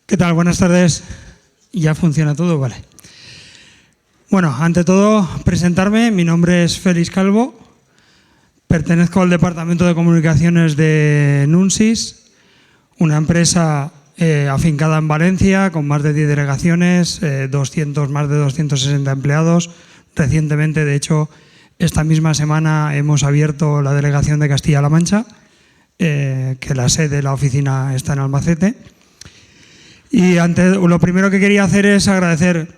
¿Qué tal? Buenas tardes. ¿Ya funciona todo? Vale. Bueno, ante todo, presentarme. Mi nombre es Félix Calvo. Pertenezco al Departamento de Comunicaciones de Nunsis, una empresa afincada en Valencia, con más de 10 delegaciones, más de 260 empleados. Recientemente, de hecho, esta misma semana hemos abierto la delegación de Castilla-La Mancha, que la sede de la oficina está en Albacete. Y lo primero que quería hacer es agradecer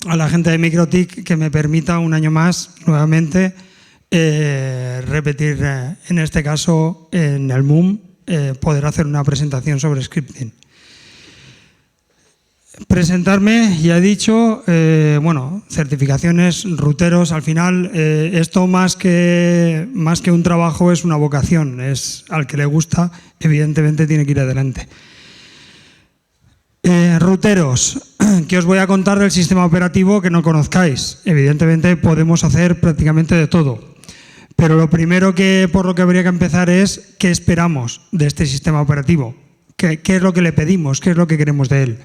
a la gente de Microtik que me permita un año más, nuevamente, repetir, en este caso, en el MUM, poder hacer una presentación sobre scripting. Presentarme, ya he dicho, certificaciones, ruteros. Al final, esto más que un trabajo es una vocación. Es al que le gusta, evidentemente tiene que ir adelante. Ruteros, ¿qué os voy a contar del sistema operativo que no conozcáis? Evidentemente podemos hacer prácticamente de todo, pero lo primero por lo que habría que empezar es ¿qué esperamos de este sistema operativo? ¿Qué es lo que le pedimos? ¿Qué es lo que queremos de él?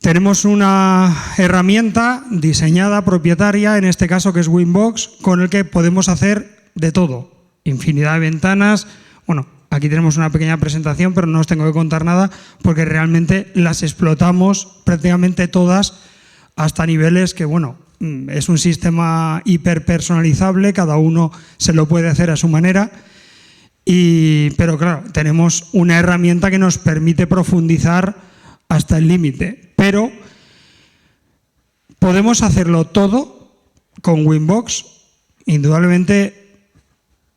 Tenemos una herramienta diseñada, propietaria, en este caso que es Winbox, con el que podemos hacer de todo. Infinidad de ventanas. Bueno, aquí tenemos una pequeña presentación, pero no os tengo que contar nada porque realmente las explotamos prácticamente todas hasta niveles que, bueno, es un sistema hiperpersonalizable, cada uno se lo puede hacer a su manera. Pero claro, tenemos una herramienta que nos permite profundizar hasta el límite, pero podemos hacerlo todo con Winbox. Indudablemente,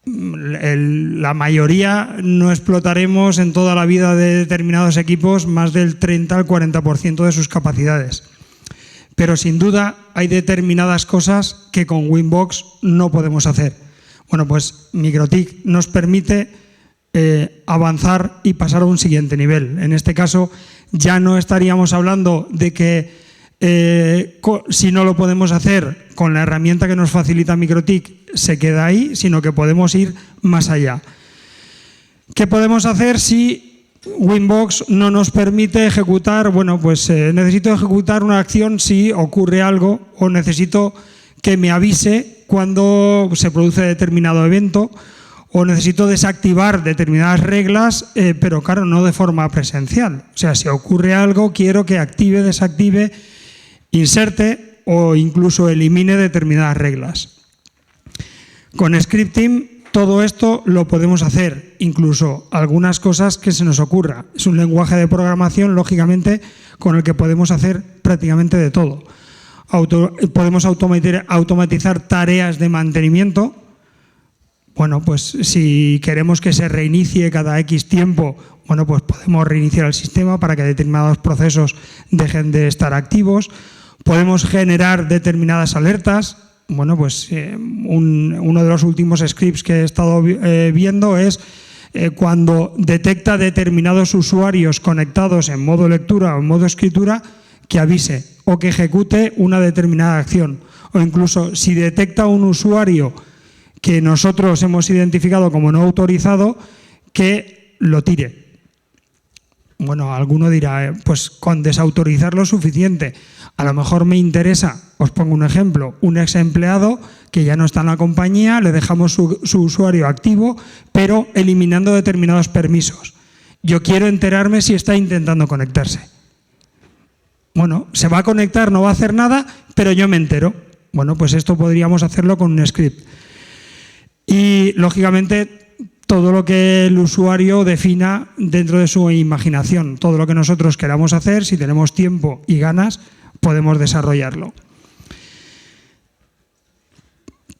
la mayoría no explotaremos en toda la vida de determinados equipos más del 30 al 40% de sus capacidades. Pero sin duda hay determinadas cosas que con Winbox no podemos hacer. Bueno, pues Microtik nos permite avanzar y pasar a un siguiente nivel. En este caso ya no estaríamos hablando de que si no lo podemos hacer con la herramienta que nos facilita Microtik se queda ahí, sino que podemos ir más allá. ¿Qué podemos hacer si Winbox no nos permite ejecutar? Bueno, pues necesito ejecutar una acción si ocurre algo o necesito que me avise cuando se produce determinado evento o necesito desactivar determinadas reglas, pero claro, no de forma presencial. O sea, si ocurre algo, quiero que active, desactive, inserte o incluso elimine determinadas reglas. Con scripting todo esto lo podemos hacer, incluso algunas cosas que se nos ocurra. Es un lenguaje de programación, lógicamente, con el que podemos hacer prácticamente de todo. Podemos automatizar tareas de mantenimiento. Bueno, pues si queremos que se reinicie cada X tiempo, bueno, pues podemos reiniciar el sistema para que determinados procesos dejen de estar activos. Podemos generar determinadas alertas. Bueno, pues uno de los últimos scripts que he estado viendo es cuando detecta determinados usuarios conectados en modo lectura o en modo escritura, que avise o que ejecute una determinada acción. O incluso si detecta un usuario que nosotros hemos identificado como no autorizado, que lo tire. Bueno, alguno dirá, pues con desautorizarlo es suficiente. A lo mejor me interesa, os pongo un ejemplo, un ex empleado que ya no está en la compañía, le dejamos su usuario activo, pero eliminando determinados permisos. Yo quiero enterarme si está intentando conectarse. Bueno, se va a conectar, no va a hacer nada, pero yo me entero. Bueno, pues esto podríamos hacerlo con un script. Y, lógicamente, todo lo que el usuario defina dentro de su imaginación, todo lo que nosotros queramos hacer, si tenemos tiempo y ganas, podemos desarrollarlo.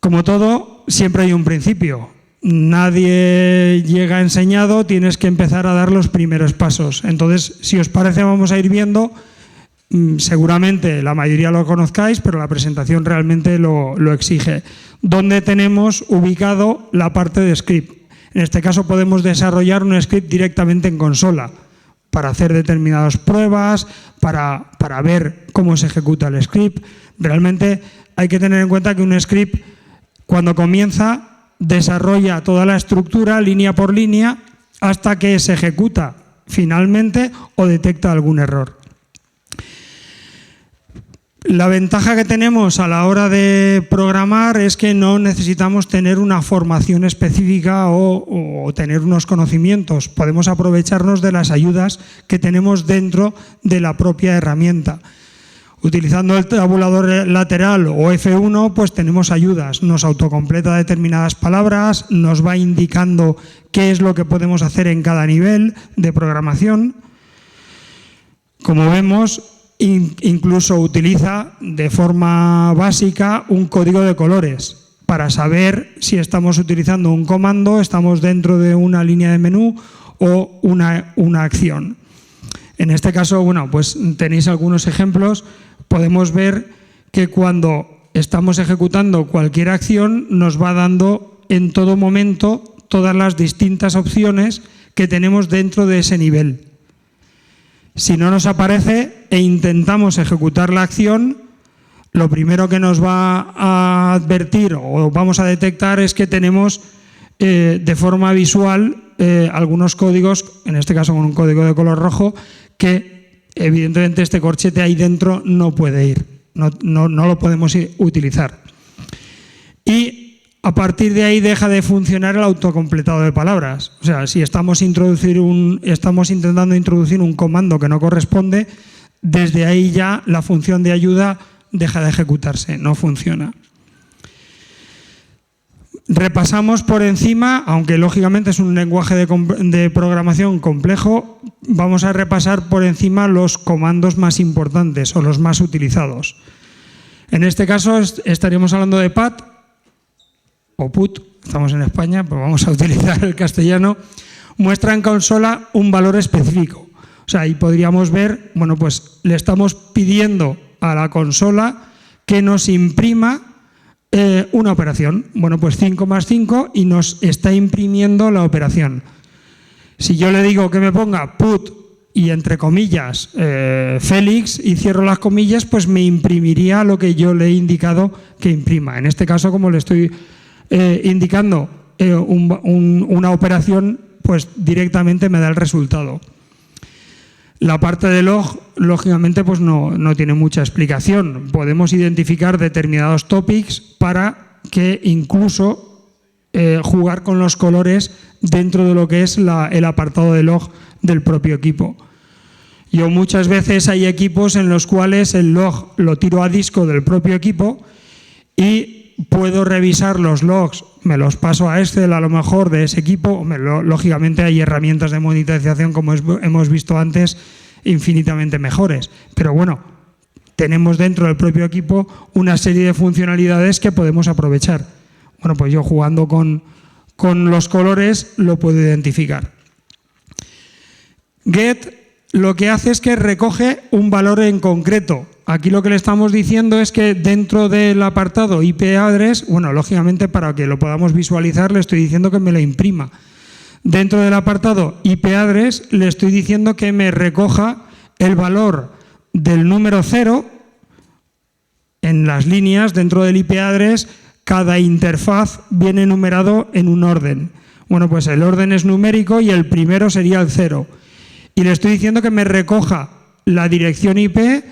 Como todo, siempre hay un principio. Nadie llega enseñado, tienes que empezar a dar los primeros pasos. Entonces, si os parece, vamos a ir viendo. Seguramente la mayoría lo conozcáis, pero la presentación realmente lo exige. ¿Dónde tenemos ubicado la parte de script? En este caso podemos desarrollar un script directamente en consola para hacer determinadas pruebas, para ver cómo se ejecuta el script. Realmente hay que tener en cuenta que un script, cuando comienza, desarrolla toda la estructura línea por línea hasta que se ejecuta finalmente o detecta algún error. La ventaja que tenemos a la hora de programar es que no necesitamos tener una formación específica o tener unos conocimientos. Podemos aprovecharnos de las ayudas que tenemos dentro de la propia herramienta. Utilizando el tabulador lateral o F1, pues tenemos ayudas. Nos autocompleta determinadas palabras, nos va indicando qué es lo que podemos hacer en cada nivel de programación. Como vemos, incluso utiliza de forma básica un código de colores para saber si estamos utilizando un comando, estamos dentro de una línea de menú o una acción. En este caso, bueno, pues tenéis algunos ejemplos. Podemos ver que cuando estamos ejecutando cualquier acción nos va dando en todo momento todas las distintas opciones que tenemos dentro de ese nivel. Si no nos aparece e intentamos ejecutar la acción, lo primero que nos va a advertir o vamos a detectar es que tenemos de forma visual algunos códigos, en este caso con un código de color rojo, que evidentemente este corchete ahí dentro no puede ir, no lo podemos utilizar. Y a partir de ahí deja de funcionar el autocompletado de palabras. O sea, si estamos intentando introducir un comando que no corresponde, desde ahí ya la función de ayuda deja de ejecutarse, no funciona. Repasamos por encima, aunque lógicamente es un lenguaje de programación complejo, vamos a repasar por encima los comandos más importantes o los más utilizados. En este caso estaríamos hablando de pat o put, estamos en España, pues vamos a utilizar el castellano. Muestra en consola un valor específico. O sea, ahí podríamos ver, bueno, pues le estamos pidiendo a la consola que nos imprima una operación. Bueno, pues 5 más 5 y nos está imprimiendo la operación. Si yo le digo que me ponga put y entre comillas Félix y cierro las comillas, pues me imprimiría lo que yo le he indicado que imprima. En este caso, como le estoy indicando una operación, pues directamente me da el resultado. La parte de log, lógicamente, pues no tiene mucha explicación. Podemos identificar determinados topics para que incluso jugar con los colores dentro de lo que es el apartado de log del propio equipo. Yo muchas veces hay equipos en los cuales el log lo tiro a disco del propio equipo y puedo revisar los logs, me los paso a Excel a lo mejor de ese equipo. Lógicamente hay herramientas de monitorización, como hemos visto antes, infinitamente mejores. Pero bueno, tenemos dentro del propio equipo una serie de funcionalidades que podemos aprovechar. Bueno, pues yo jugando con los colores lo puedo identificar. Get lo que hace es que recoge un valor en concreto. Aquí lo que le estamos diciendo es que dentro del apartado IP address, bueno, lógicamente para que lo podamos visualizar le estoy diciendo que me lo imprima. Dentro del apartado IP address le estoy diciendo que me recoja el valor del número 0 en las líneas. Dentro del IP address cada interfaz viene numerado en un orden. Bueno, pues el orden es numérico y el primero sería el 0. Y le estoy diciendo que me recoja la dirección IP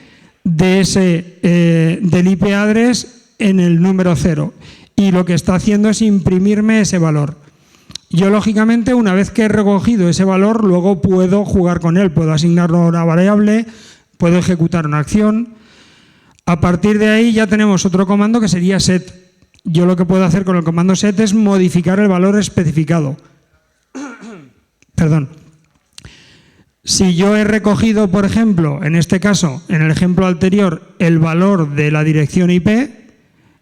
del IP address en el número 0. Y lo que está haciendo es imprimirme ese valor. Yo, lógicamente, una vez que he recogido ese valor, luego puedo jugar con él. Puedo asignarlo a una variable, puedo ejecutar una acción. A partir de ahí ya tenemos otro comando que sería set. Yo lo que puedo hacer con el comando set es modificar el valor especificado. Perdón. Si yo he recogido, por ejemplo, en este caso, en el ejemplo anterior, el valor de la dirección IP,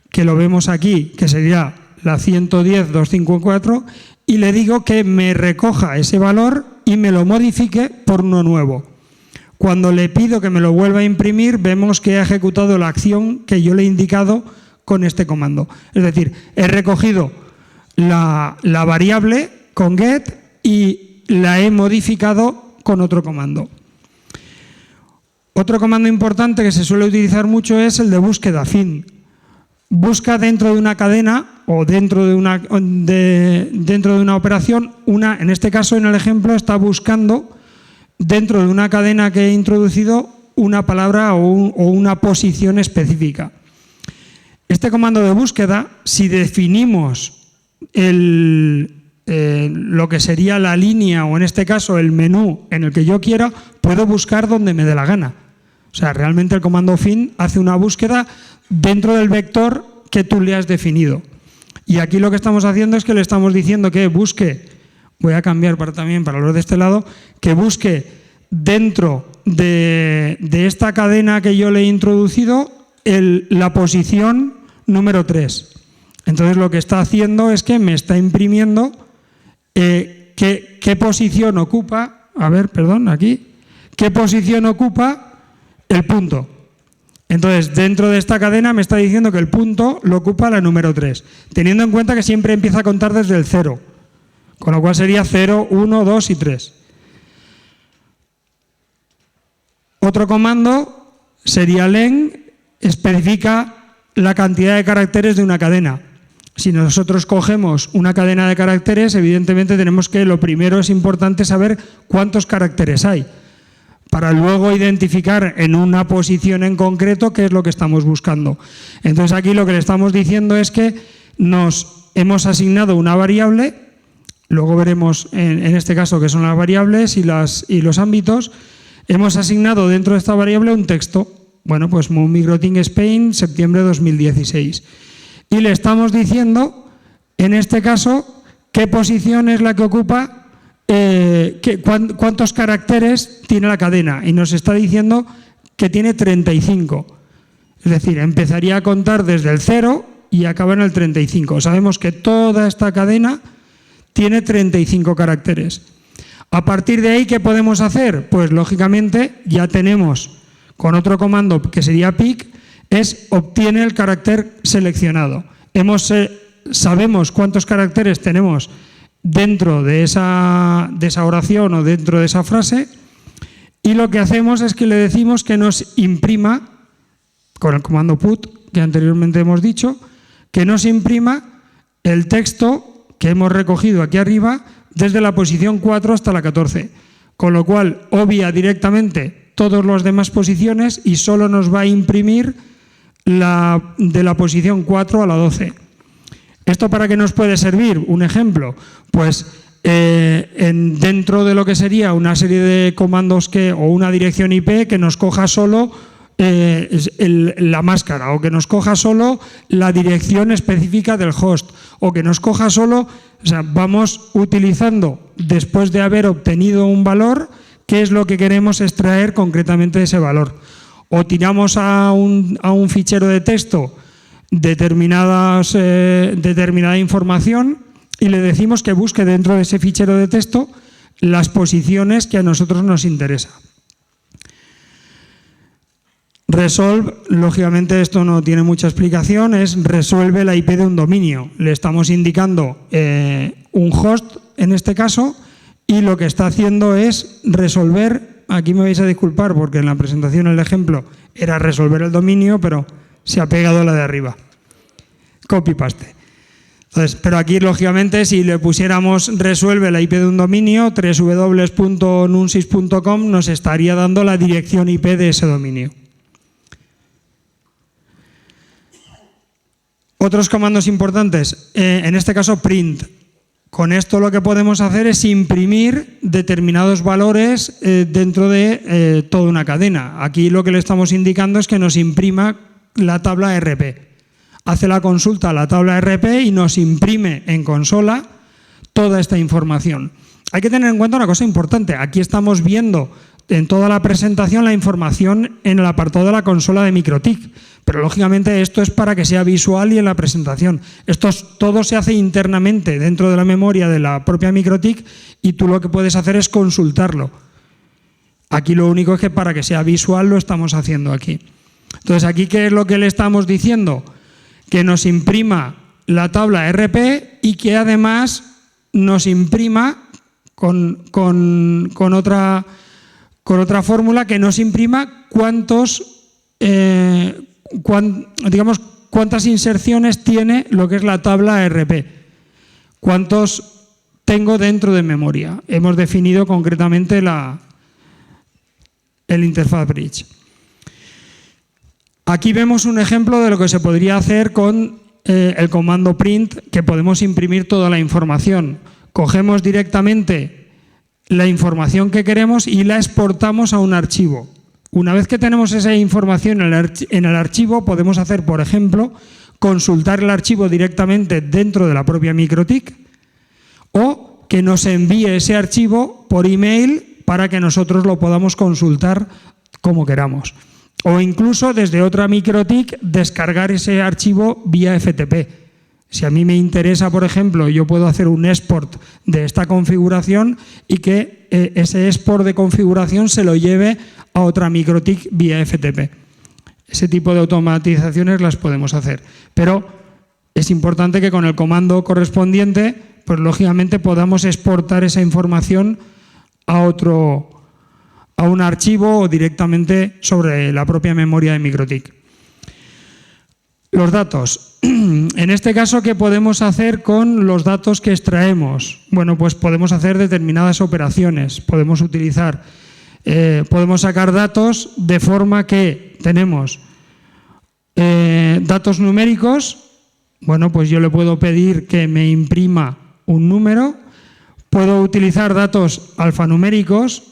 que lo vemos aquí, que sería la 110.254, y le digo que me recoja ese valor y me lo modifique por uno nuevo. Cuando le pido que me lo vuelva a imprimir, vemos que ha ejecutado la acción que yo le he indicado con este comando. Es decir, he recogido la variable con get y la he modificado con otro comando. Otro comando importante que se suele utilizar mucho es el de búsqueda fin. Busca dentro de una cadena o dentro de una operación, en este caso en el ejemplo está buscando dentro de una cadena que he introducido una palabra o una posición específica. Este comando de búsqueda, si definimos lo que sería la línea o en este caso el menú en el que yo quiera, puedo buscar donde me dé la gana. O sea, realmente el comando fin hace una búsqueda dentro del vector que tú le has definido. Y aquí lo que estamos haciendo es que le estamos diciendo que busque, voy a cambiar también para los de este lado, que busque dentro de esta cadena que yo le he introducido la posición número 3. Entonces lo que está haciendo es que me está imprimiendo qué posición ocupa, qué posición ocupa el punto. Entonces, dentro de esta cadena me está diciendo que el punto lo ocupa la número 3, teniendo en cuenta que siempre empieza a contar desde el 0, con lo cual sería 0, 1, 2 y 3. Otro comando sería len, especifica la cantidad de caracteres de una cadena. Si nosotros cogemos una cadena de caracteres, evidentemente tenemos que, lo primero es importante saber cuántos caracteres hay, para luego identificar en una posición en concreto qué es lo que estamos buscando. Entonces aquí lo que le estamos diciendo es que nos hemos asignado una variable, luego veremos en este caso qué son las variables y los ámbitos. Hemos asignado dentro de esta variable un texto, bueno, pues Moon Migrating Spain, septiembre de 2016. Y le estamos diciendo, en este caso, qué posición es la que ocupa, cuántos caracteres tiene la cadena. Y nos está diciendo que tiene 35. Es decir, empezaría a contar desde el 0 y acaba en el 35. Sabemos que toda esta cadena tiene 35 caracteres. A partir de ahí, ¿qué podemos hacer? Pues lógicamente ya tenemos, con otro comando que sería pick, es obtiene el carácter seleccionado. Sabemos cuántos caracteres tenemos dentro de esa oración o dentro de esa frase, y lo que hacemos es que le decimos que nos imprima, con el comando put que anteriormente hemos dicho, que nos imprima el texto que hemos recogido aquí arriba desde la posición 4 hasta la 14, con lo cual obvia directamente todas las demás posiciones y solo nos va a imprimir de la posición 4 a la 12. ¿Esto para qué nos puede servir? Un ejemplo, pues dentro de lo que sería una serie de comandos o una dirección IP que nos coja solo la máscara, o que nos coja solo la dirección específica del host, o que nos coja solo, o sea, vamos utilizando, después de haber obtenido un valor, qué es lo que queremos extraer concretamente de ese valor. O tiramos a un fichero de texto determinada información y le decimos que busque dentro de ese fichero de texto las posiciones que a nosotros nos interesa. Resolve, lógicamente esto no tiene mucha explicación, es resuelve la IP de un dominio. Le estamos indicando un host en este caso, y lo que está haciendo es resolver, aquí me vais a disculpar porque en la presentación el ejemplo era resolver el dominio, pero se ha pegado la de arriba. Copy-paste. Entonces, pero aquí, lógicamente, si le pusiéramos resuelve la IP de un dominio, www.nunsis.com, nos estaría dando la dirección IP de ese dominio. Otros comandos importantes, en este caso print. Con esto lo que podemos hacer es imprimir determinados valores dentro de toda una cadena. Aquí lo que le estamos indicando es que nos imprima la tabla RP. Hace la consulta a la tabla RP y nos imprime en consola toda esta información. Hay que tener en cuenta una cosa importante. Aquí estamos viendo en toda la presentación la información en el apartado de la consola de MikroTik. Pero lógicamente esto es para que sea visual y en la presentación. Todo se hace internamente dentro de la memoria de la propia MikroTik y tú lo que puedes hacer es consultarlo. Aquí lo único es que para que sea visual lo estamos haciendo aquí. Entonces aquí, ¿qué es lo que le estamos diciendo? Que nos imprima la tabla RP y que además nos imprima con otra fórmula, que nos imprima cuántas inserciones tiene lo que es la tabla RP, cuántos tengo dentro de memoria. Hemos definido concretamente el interfaz bridge. Aquí vemos un ejemplo de lo que se podría hacer con el comando print, que podemos imprimir toda la información. Cogemos directamente la información que queremos y la exportamos a un archivo. Una vez que tenemos esa información en el archivo, podemos hacer, por ejemplo, consultar el archivo directamente dentro de la propia MikroTik o que nos envíe ese archivo por email para que nosotros lo podamos consultar como queramos. O incluso desde otra MikroTik descargar ese archivo vía FTP. Si a mí me interesa, por ejemplo, yo puedo hacer un export de esta configuración y que ese export de configuración se lo lleve a otra MikroTik vía FTP. Ese tipo de automatizaciones las podemos hacer. Pero es importante que con el comando correspondiente, pues lógicamente podamos exportar esa información a un archivo o directamente sobre la propia memoria de MikroTik. Los datos. En este caso, ¿qué podemos hacer con los datos que extraemos? Bueno, pues podemos hacer determinadas operaciones. Podemos sacar datos de forma que tenemos datos numéricos. Bueno, pues yo le puedo pedir que me imprima un número. Puedo utilizar datos alfanuméricos.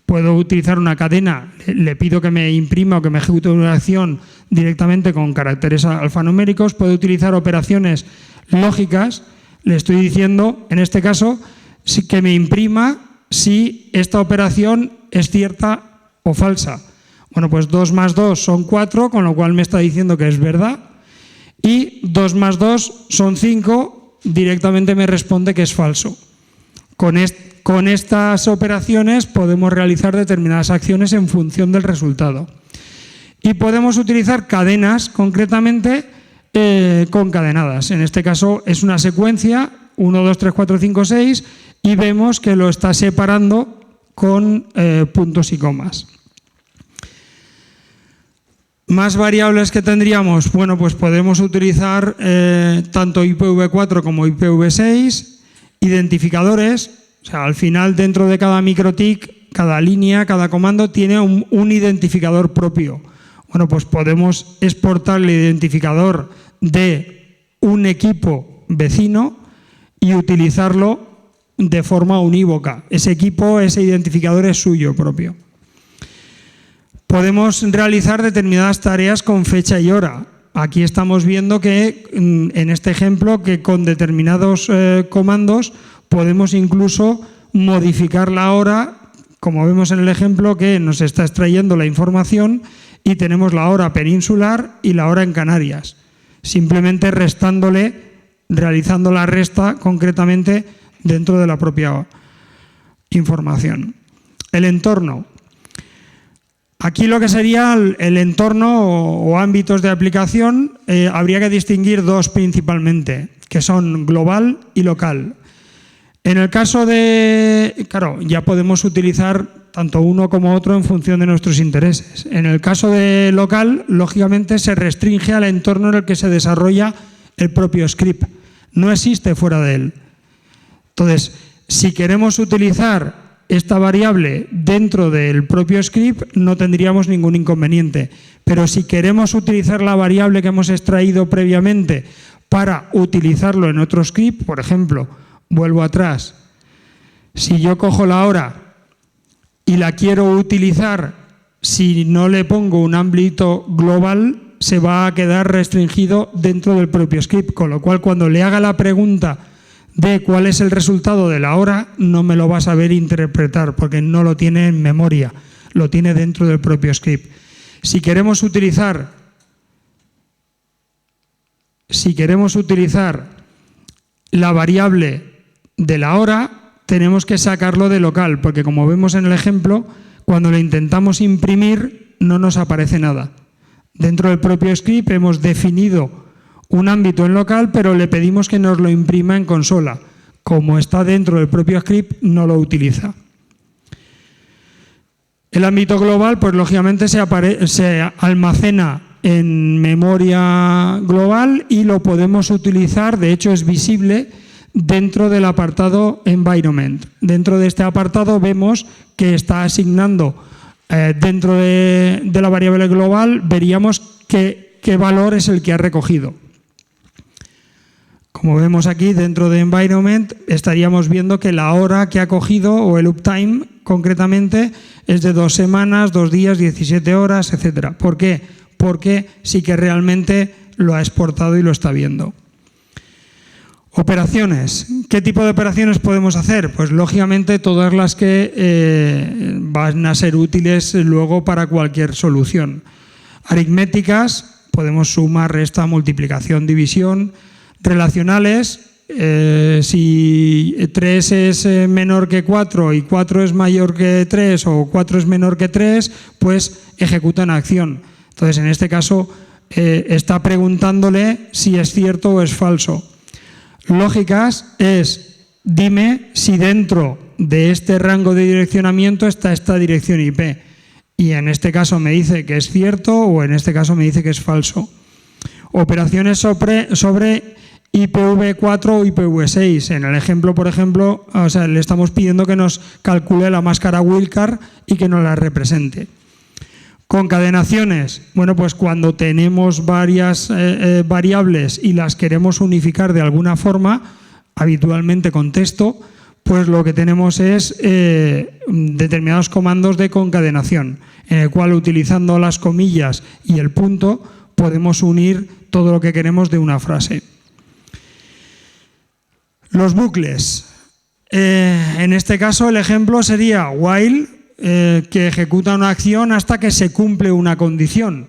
Puedo utilizar una cadena, le pido que me imprima o que me ejecute una acción directamente con caracteres alfanuméricos. Puedo utilizar operaciones lógicas, le estoy diciendo, en este caso, que me imprima si esta operación es cierta o falsa. Bueno, pues 2 más 2 son 4, con lo cual me está diciendo que es verdad. Y 2 más 2 son 5, directamente me responde que es falso. Con estas operaciones podemos realizar determinadas acciones en función del resultado. Y podemos utilizar cadenas, concretamente, concadenadas. En este caso es una secuencia, 1, 2, 3, 4, 5, 6, y vemos que lo está separando con puntos y comas. Más variables que tendríamos, bueno, pues podemos utilizar tanto IPv4 como IPv6, identificadores. O sea, al final, dentro de cada MikroTik, cada línea, cada comando tiene un identificador propio. Bueno, pues podemos exportar el identificador de un equipo vecino y utilizarlo de forma unívoca. Ese equipo, ese identificador es suyo propio. Podemos realizar determinadas tareas con fecha y hora. Aquí estamos viendo que, en este ejemplo, que con determinados comandos podemos incluso modificar la hora, como vemos en el ejemplo, que nos está extrayendo la información y tenemos la hora peninsular y la hora en Canarias. Simplemente realizando la resta concretamente dentro de la propia información. El entorno. Aquí lo que sería el entorno o ámbitos de aplicación, habría que distinguir dos principalmente, que son global y local. En el caso de, claro, ya podemos utilizar tanto uno como otro en función de nuestros intereses. En el caso de local, lógicamente se restringe al entorno en el que se desarrolla el propio script. No existe fuera de él. Entonces, si queremos utilizar esta variable dentro del propio script, no tendríamos ningún inconveniente. Pero si queremos utilizar la variable que hemos extraído previamente para utilizarlo en otro script, por ejemplo, vuelvo atrás, si yo cojo la hora y la quiero utilizar, si no le pongo un ámbito global, se va a quedar restringido dentro del propio script, con lo cual cuando le haga la pregunta de cuál es el resultado de la hora, no me lo va a saber interpretar porque no lo tiene en memoria, lo tiene dentro del propio script. Si queremos utilizar la variable de la hora, tenemos que sacarlo de local, porque como vemos en el ejemplo, cuando lo intentamos imprimir no nos aparece nada. Dentro del propio script hemos definido un ámbito en local, pero le pedimos que nos lo imprima en consola. Como está dentro del propio script, no lo utiliza. El ámbito global, pues lógicamente se almacena en memoria global y lo podemos utilizar, de hecho es visible dentro del apartado Environment. Dentro de este apartado vemos que está asignando dentro de la variable global veríamos qué valor es el que ha recogido. Como vemos aquí, dentro de environment estaríamos viendo que la hora que ha cogido, o el uptime concretamente, es de 2 semanas, 2 días, 17 horas, etc. ¿Por qué? Porque sí que realmente lo ha exportado y lo está viendo. Operaciones. ¿Qué tipo de operaciones podemos hacer? Pues lógicamente todas las que van a ser útiles luego para cualquier solución. Aritméticas, podemos suma, resta, multiplicación, división. Relacionales, si 3 es menor que 4 y 4 es mayor que 3 o 4 es menor que 3, pues ejecutan acción. Entonces, en este caso, está preguntándole si es cierto o es falso. Lógicas es, dime si dentro de este rango de direccionamiento está esta dirección IP. Y en este caso me dice que es cierto o en este caso me dice que es falso. Operaciones sobre IPv4 o IPv6. En el ejemplo, por ejemplo, le estamos pidiendo que nos calcule la máscara Wildcard y que nos la represente. Concadenaciones. Bueno, pues cuando tenemos varias variables y las queremos unificar de alguna forma, habitualmente con texto, pues lo que tenemos es determinados comandos de concadenación, en el cual utilizando las comillas y el punto podemos unir todo lo que queremos de una frase. Los bucles. En este caso el ejemplo sería while, que ejecuta una acción hasta que se cumple una condición.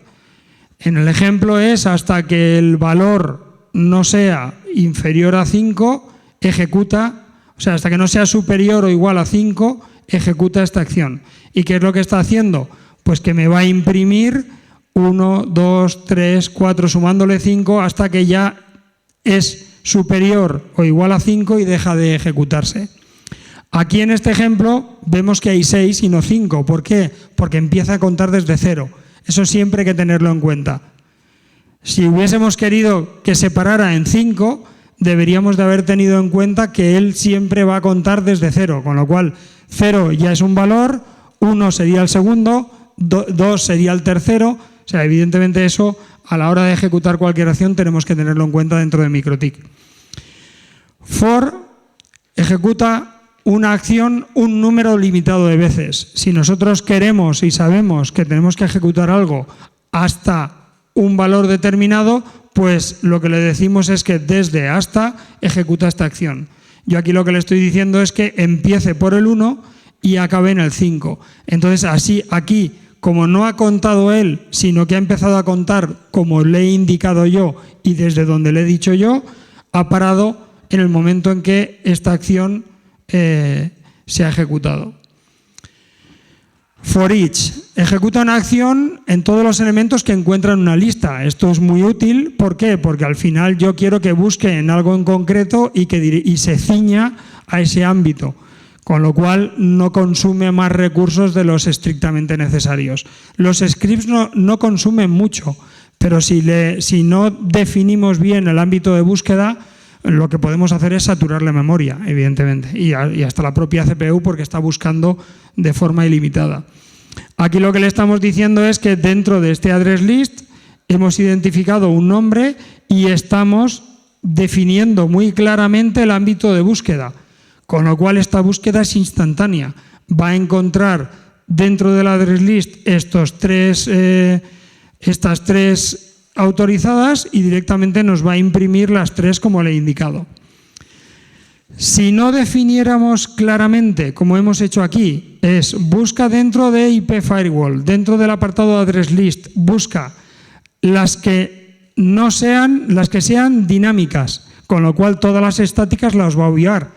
En el ejemplo es hasta que el valor no sea inferior a 5, ejecuta, o sea, hasta que no sea superior o igual a 5, ejecuta esta acción. ¿Y qué es lo que está haciendo? Pues que me va a imprimir 1, 2, 3, 4, sumándole 5 hasta que ya es superior o igual a 5 y deja de ejecutarse. Aquí en este ejemplo vemos que hay 6 y no 5. ¿Por qué? Porque empieza a contar desde 0. Eso siempre hay que tenerlo en cuenta. Si hubiésemos querido que se parara en 5, deberíamos de haber tenido en cuenta que él siempre va a contar desde 0, con lo cual 0 ya es un valor, 1 sería el segundo, 2 sería el tercero. O sea, evidentemente eso a la hora de ejecutar cualquier acción tenemos que tenerlo en cuenta dentro de MikroTik. For ejecuta una acción un número limitado de veces. Si nosotros queremos y sabemos que tenemos que ejecutar algo hasta un valor determinado, pues lo que le decimos es que desde hasta ejecuta esta acción. Yo aquí lo que le estoy diciendo es que empiece por el 1 y acabe en el 5. Entonces así aquí, como no ha contado él, sino que ha empezado a contar como le he indicado yo y desde donde le he dicho yo, ha parado en el momento en que esta acción se ha ejecutado. For each, ejecuta una acción en todos los elementos que encuentra en una lista. Esto es muy útil, ¿por qué? Porque al final yo quiero que busque en algo en concreto y se ciña a ese ámbito, con lo cual no consume más recursos de los estrictamente necesarios. Los scripts no consumen mucho, pero si no definimos bien el ámbito de búsqueda, lo que podemos hacer es saturar la memoria, evidentemente, y hasta la propia CPU porque está buscando de forma ilimitada. Aquí lo que le estamos diciendo es que dentro de este address list hemos identificado un nombre y estamos definiendo muy claramente el ámbito de búsqueda, con lo cual esta búsqueda es instantánea. Va a encontrar dentro del address list estas tres autorizadas y directamente nos va a imprimir las 3 como le he indicado. Si no definiéramos claramente, como hemos hecho aquí, es busca dentro de IP Firewall, dentro del apartado Address List, busca las que sean dinámicas, con lo cual todas las estáticas las va a obviar.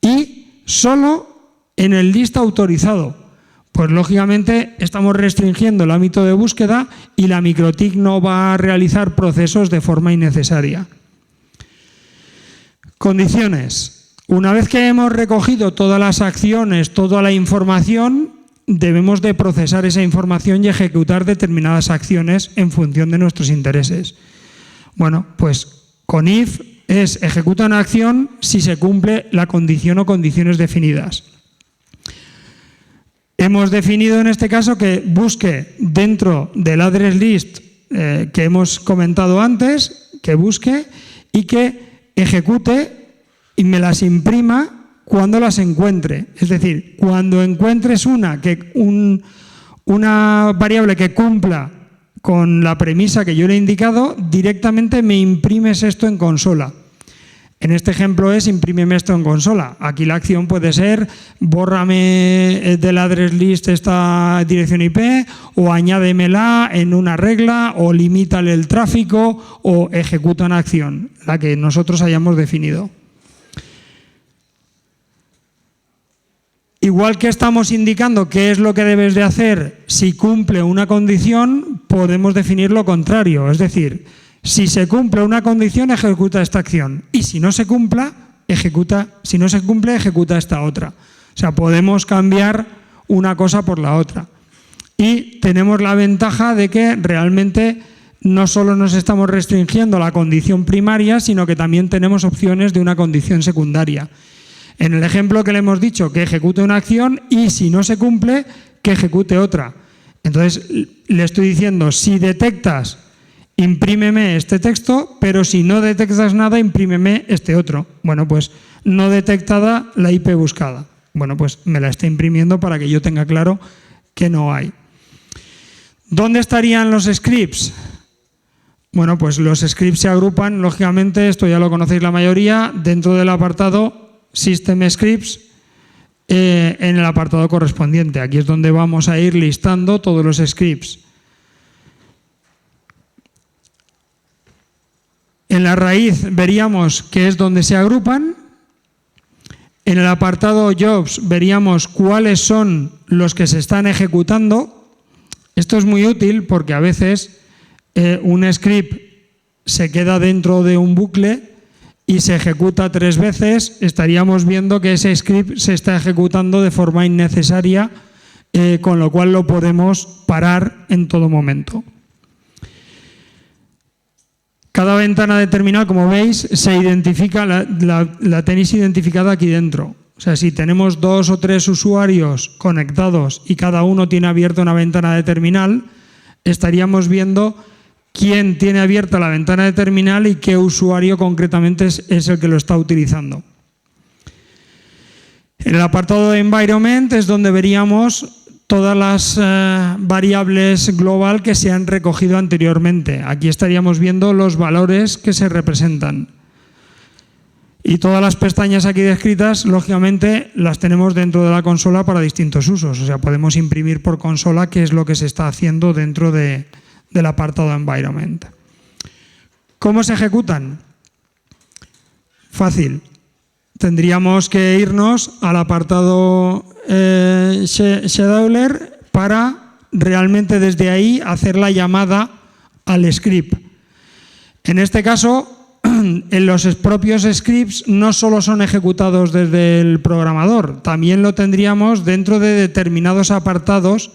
Y solo en el list autorizado. Pues lógicamente estamos restringiendo el ámbito de búsqueda y la MikroTik no va a realizar procesos de forma innecesaria. Condiciones. Una vez que hemos recogido todas las acciones, toda la información, debemos de procesar esa información y ejecutar determinadas acciones en función de nuestros intereses. Bueno, pues con if es ejecuta una acción si se cumple la condición o condiciones definidas. Hemos definido en este caso que busque dentro del address list que hemos comentado antes, que busque y que ejecute y me las imprima cuando las encuentre. Es decir, cuando encuentres una variable que cumpla con la premisa que yo le he indicado, directamente me imprimes esto en consola. En este ejemplo es imprímeme esto en consola. Aquí la acción puede ser bórrame del address list esta dirección IP o añádemela en una regla o limítale el tráfico o ejecuta una acción, la que nosotros hayamos definido. Igual que estamos indicando qué es lo que debes de hacer si cumple una condición, podemos definir lo contrario, es decir, si se cumple una condición, ejecuta esta acción. Y si no se cumple, ejecuta esta otra. O sea, podemos cambiar una cosa por la otra. Y tenemos la ventaja de que realmente no solo nos estamos restringiendo a la condición primaria, sino que también tenemos opciones de una condición secundaria. En el ejemplo que le hemos dicho, que ejecute una acción y si no se cumple, que ejecute otra. Entonces, le estoy diciendo, si detectas, imprímeme este texto, pero si no detectas nada, imprímeme este otro. Bueno, pues no detectada la IP buscada. Bueno, pues me la está imprimiendo para que yo tenga claro que no hay. ¿Dónde estarían los scripts? Bueno, pues los scripts se agrupan, lógicamente, esto ya lo conocéis la mayoría, dentro del apartado System Scripts, en el apartado correspondiente. Aquí es donde vamos a ir listando todos los scripts. En la raíz veríamos que es donde se agrupan. En el apartado Jobs veríamos cuáles son los que se están ejecutando. Esto es muy útil porque a veces un script se queda dentro de un bucle y se ejecuta 3 veces. Estaríamos viendo que ese script se está ejecutando de forma innecesaria, con lo cual lo podemos parar en todo momento. Cada ventana determinada, como veis, se identifica, la tenéis identificada aquí dentro. O sea, si tenemos 2 o 3 usuarios conectados y cada uno tiene abierta una ventana de terminal, estaríamos viendo quién tiene abierta la ventana de terminal y qué usuario concretamente es el que lo está utilizando. En el apartado de Environment es donde veríamos todas las variables global que se han recogido anteriormente. Aquí estaríamos viendo los valores que se representan. Y todas las pestañas aquí descritas, lógicamente, las tenemos dentro de la consola para distintos usos. O sea, podemos imprimir por consola qué es lo que se está haciendo dentro del apartado Environment. ¿Cómo se ejecutan? Fácil. Tendríamos que irnos al apartado scheduler para realmente desde ahí hacer la llamada al script. En este caso, en los propios scripts no solo son ejecutados desde el programador, también lo tendríamos dentro de determinados apartados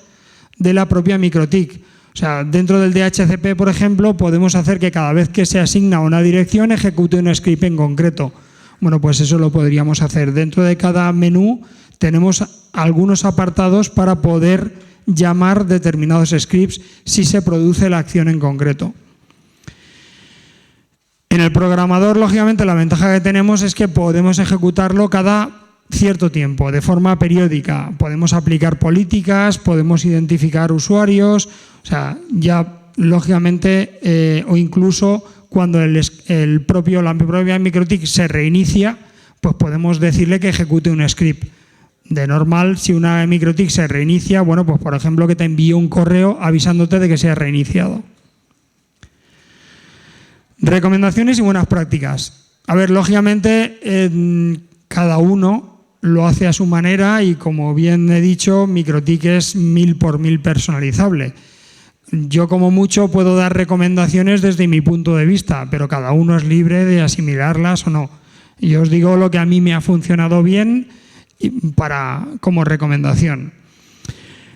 de la propia MikroTik. O sea, dentro del DHCP, por ejemplo, podemos hacer que cada vez que se asigna una dirección ejecute un script en concreto. Bueno, pues eso lo podríamos hacer. Dentro de cada menú tenemos algunos apartados para poder llamar determinados scripts si se produce la acción en concreto. En el programador, lógicamente, la ventaja que tenemos es que podemos ejecutarlo cada cierto tiempo, de forma periódica. Podemos aplicar políticas, podemos identificar usuarios, o sea, ya lógicamente, o incluso cuando la propia MikroTik se reinicia, pues podemos decirle que ejecute un script. De normal, si una MikroTik se reinicia, bueno, pues por ejemplo que te envíe un correo avisándote de que se ha reiniciado. Recomendaciones y buenas prácticas. A ver, lógicamente, cada uno lo hace a su manera y, como bien he dicho, MikroTik es 1000 por 1000 personalizable. Yo, como mucho, puedo dar recomendaciones desde mi punto de vista, pero cada uno es libre de asimilarlas o no. Yo os digo lo que a mí me ha funcionado bien como recomendación.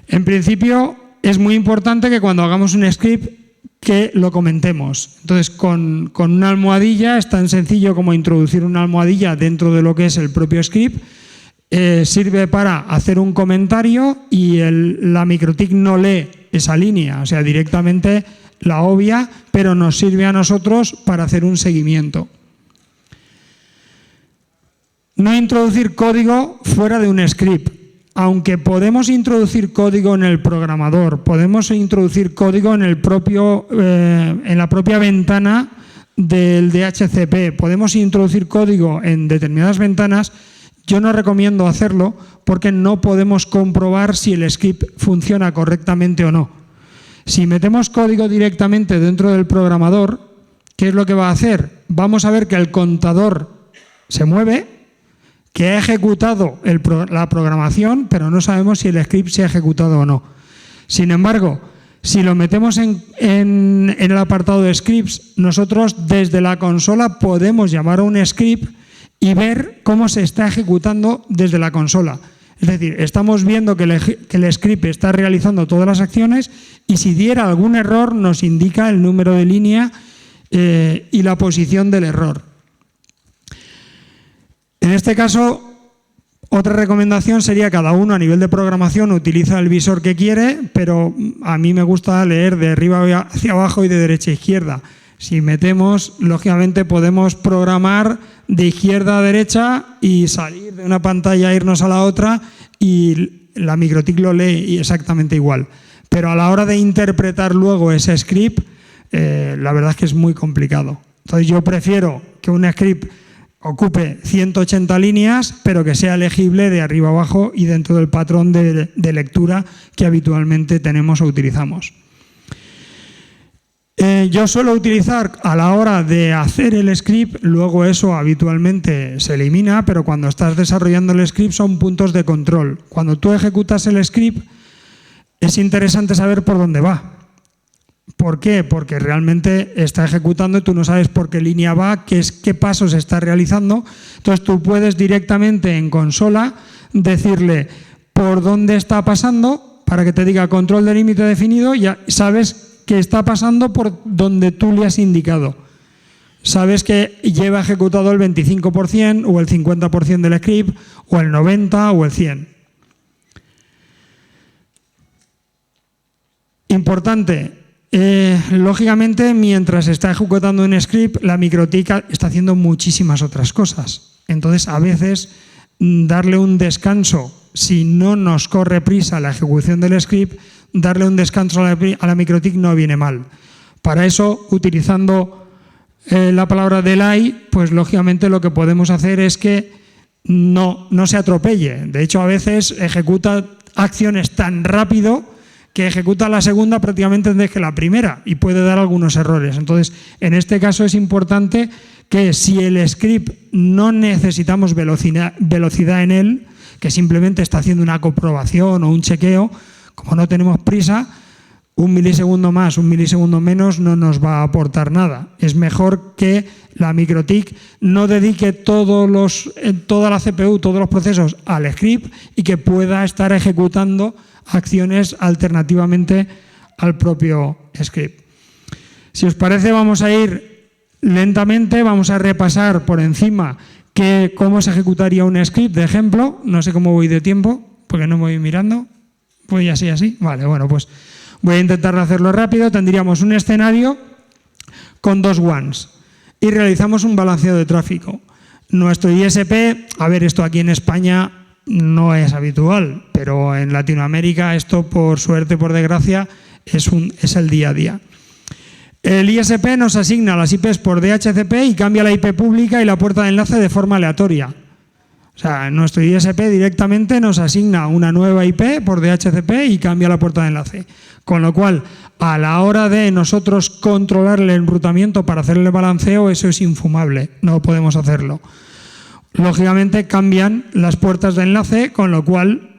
En principio, es muy importante que cuando hagamos un script que lo comentemos. Entonces, con una almohadilla es tan sencillo como introducir una almohadilla dentro de lo que es el propio script. sirve para hacer un comentario y la MikroTik no lee esa línea, o sea, directamente la obvia, pero nos sirve a nosotros para hacer un seguimiento. No introducir código fuera de un script. Aunque podemos introducir código en el programador, podemos introducir código en la propia ventana del DHCP, podemos introducir código en determinadas ventanas, yo no recomiendo hacerlo porque no podemos comprobar si el script funciona correctamente o no. Si metemos código directamente dentro del programador, ¿qué es lo que va a hacer? Vamos a ver que el contador se mueve, que ha ejecutado la programación, pero no sabemos si el script se ha ejecutado o no. Sin embargo, si lo metemos en el apartado de scripts, nosotros desde la consola podemos llamar a un script y ver cómo se está ejecutando desde la consola. Es decir, estamos viendo que el script está realizando todas las acciones y si diera algún error nos indica el número de línea y la posición del error. En este caso, otra recomendación sería cada uno a nivel de programación utiliza el visor que quiere, pero a mí me gusta leer de arriba hacia abajo y de derecha a izquierda. Si metemos, lógicamente podemos programar de izquierda a derecha y salir de una pantalla e irnos a la otra y la MikroTik lo lee exactamente igual. Pero a la hora de interpretar luego ese script, la verdad es que es muy complicado. Entonces yo prefiero que un script ocupe 180 líneas, pero que sea legible de arriba abajo y dentro del patrón de lectura que habitualmente tenemos o utilizamos. Yo suelo utilizar a la hora de hacer el script, luego eso habitualmente se elimina, pero cuando estás desarrollando el script son puntos de control. Cuando tú ejecutas el script es interesante saber por dónde va. ¿Por qué? Porque realmente está ejecutando y tú no sabes por qué línea va, qué pasos está realizando. Entonces tú puedes directamente en consola decirle por dónde está pasando para que te diga control de límite definido, ya sabes que está pasando por donde tú le has indicado. Sabes que lleva ejecutado el 25% o el 50% del script o el 90% o el 100%. Importante. Lógicamente, mientras está ejecutando un script, la MikroTik está haciendo muchísimas otras cosas. Entonces, a veces, darle un descanso, si no nos corre prisa la ejecución del script, darle un descanso a la MikroTik no viene mal. Para eso, utilizando la palabra delay, pues lógicamente lo que podemos hacer es que no se atropelle. De hecho, a veces ejecuta acciones tan rápido que ejecuta la segunda prácticamente antes que la primera y puede dar algunos errores. Entonces, en este caso es importante que si el script no necesitamos velocidad en él, que simplemente está haciendo una comprobación o un chequeo, como no tenemos prisa, 1 milisegundo más, 1 milisegundo menos no nos va a aportar nada. Es mejor que la MikroTik no dedique toda la CPU, todos los procesos al script y que pueda estar ejecutando acciones alternativamente al propio script. Si os parece, vamos a ir lentamente, vamos a repasar por encima cómo se ejecutaría un script de ejemplo. No sé cómo voy de tiempo, porque no me voy mirando. Voy así. Vale, bueno, pues voy a intentar hacerlo rápido. Tendríamos un escenario con 2 WANs y realizamos un balanceo de tráfico. Nuestro ISP, a ver, esto aquí en España no es habitual, pero en Latinoamérica esto, por suerte, por desgracia, es el día a día. El ISP nos asigna las IPs por DHCP y cambia la IP pública y la puerta de enlace de forma aleatoria. O sea, nuestro ISP directamente nos asigna una nueva IP por DHCP y cambia la puerta de enlace. Con lo cual, a la hora de nosotros controlar el enrutamiento para hacer el balanceo, eso es infumable, no podemos hacerlo. Lógicamente cambian las puertas de enlace, con lo cual,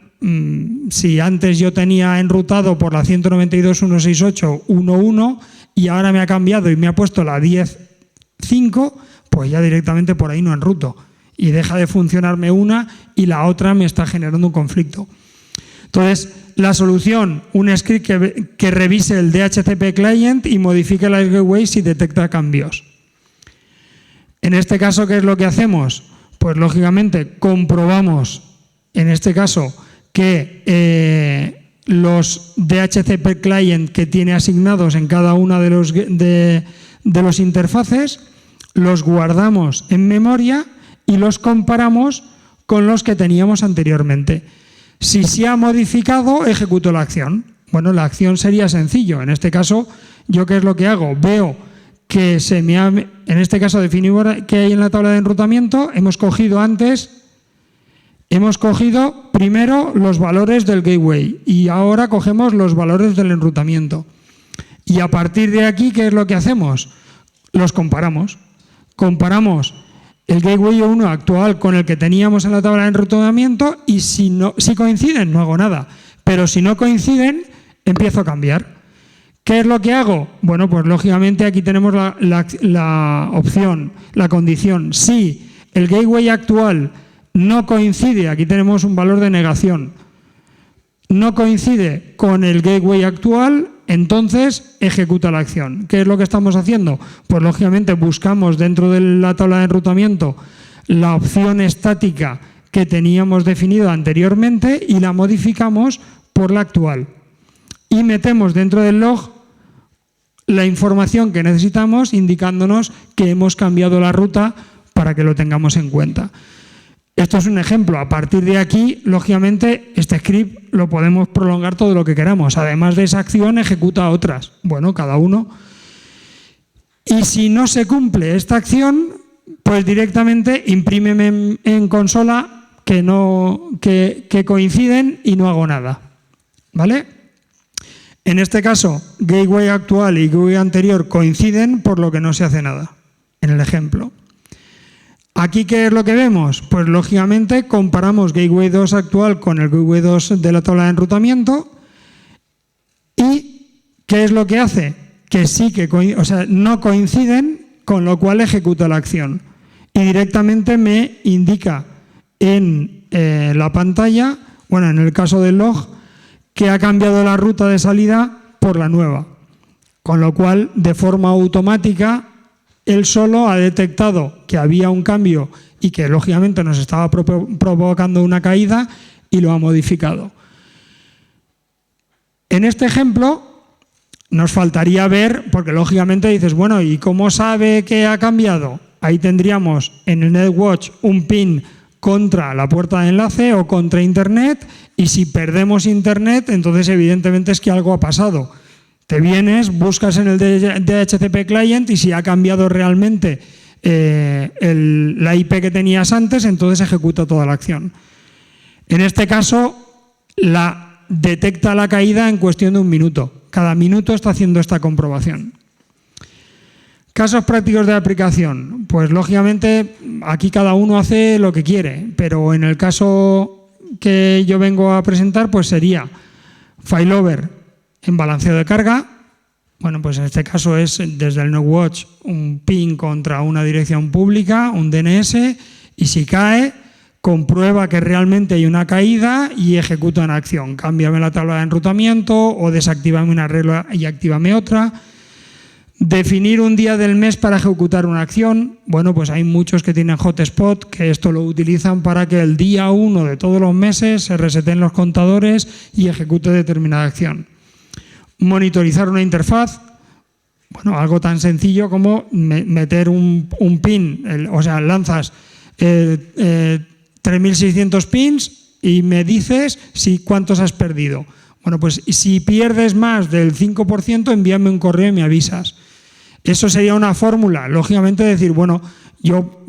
si antes yo tenía enrutado por la 192.168.1.1 y ahora me ha cambiado y me ha puesto la 10.5, pues ya directamente por ahí no enruto. Y deja de funcionarme una y la otra me está generando un conflicto. Entonces, la solución, un script que revise el DHCP client y modifique las gateways si detecta cambios. En este caso, ¿qué es lo que hacemos? Pues lógicamente comprobamos en este caso, que los DHCP client que tiene asignados en cada una de los interfaces, los guardamos en memoria y los comparamos con los que teníamos anteriormente. Si se ha modificado, ejecuto la acción. Bueno, la acción sería sencillo. En este caso, ¿yo qué es lo que hago? Veo que en este caso definimos que hay en la tabla de enrutamiento, hemos cogido primero los valores del gateway y ahora cogemos los valores del enrutamiento. Y a partir de aquí, ¿qué es lo que hacemos? Los comparamos. Comparamos el gateway 1 actual con el que teníamos en la tabla de enrutamiento y si coinciden, no hago nada. Pero si no coinciden, empiezo a cambiar. ¿Qué es lo que hago? Bueno, pues lógicamente aquí tenemos la opción, la condición. Si el gateway actual no coincide, aquí tenemos un valor de negación, no coincide con el gateway actual, entonces ejecuta la acción. ¿Qué es lo que estamos haciendo? Pues lógicamente buscamos dentro de la tabla de enrutamiento la opción estática que teníamos definida anteriormente y la modificamos por la actual. Y metemos dentro del log la información que necesitamos indicándonos que hemos cambiado la ruta para que lo tengamos en cuenta. Esto es un ejemplo. A partir de aquí, lógicamente, este script lo podemos prolongar todo lo que queramos. Además de esa acción, ejecuta otras. Bueno, cada uno. Y si no se cumple esta acción, pues directamente imprímeme en consola que coinciden y no hago nada. ¿Vale? En este caso, gateway actual y gateway anterior coinciden, por lo que no se hace nada, en el ejemplo. ¿Aquí qué es lo que vemos? Pues lógicamente comparamos gateway 2 actual con el gateway 2 de la tabla de enrutamiento y ¿qué es lo que hace? Que sí que no coinciden, con lo cual ejecuta la acción y directamente me indica en la pantalla, bueno, en el caso del log, que ha cambiado la ruta de salida por la nueva, con lo cual de forma automática él solo ha detectado que había un cambio y que lógicamente nos estaba provocando una caída y lo ha modificado. En este ejemplo nos faltaría ver, porque lógicamente dices, bueno, ¿y cómo sabe que ha cambiado? Ahí tendríamos en el NetWatch un pin contra la puerta de enlace o contra Internet, y si perdemos Internet, entonces evidentemente es que algo ha pasado. Te vienes, buscas en el DHCP client y si ha cambiado realmente la IP que tenías antes, entonces ejecuta toda la acción. En este caso, detecta la caída en cuestión de un minuto. Cada minuto está haciendo esta comprobación. Casos prácticos de aplicación. Pues lógicamente aquí cada uno hace lo que quiere, pero en el caso que yo vengo a presentar, pues sería failover en balanceo de carga. Bueno, pues en este caso es desde el NetWatch un ping contra una dirección pública, un DNS, y si cae, comprueba que realmente hay una caída y ejecuta una acción. Cámbiame la tabla de enrutamiento o desactívame una regla y actívame otra. Definir un día del mes para ejecutar una acción. Bueno, pues hay muchos que tienen hotspot que esto lo utilizan para que el día 1 de todos los meses se reseten los contadores y ejecute determinada acción. Monitorizar una interfaz. Bueno, algo tan sencillo como meter un pin, lanzas 3.600 pins y me dices cuántos has perdido. Bueno, pues si pierdes más del 5%, envíame un correo y me avisas. Eso sería una fórmula, lógicamente decir, bueno,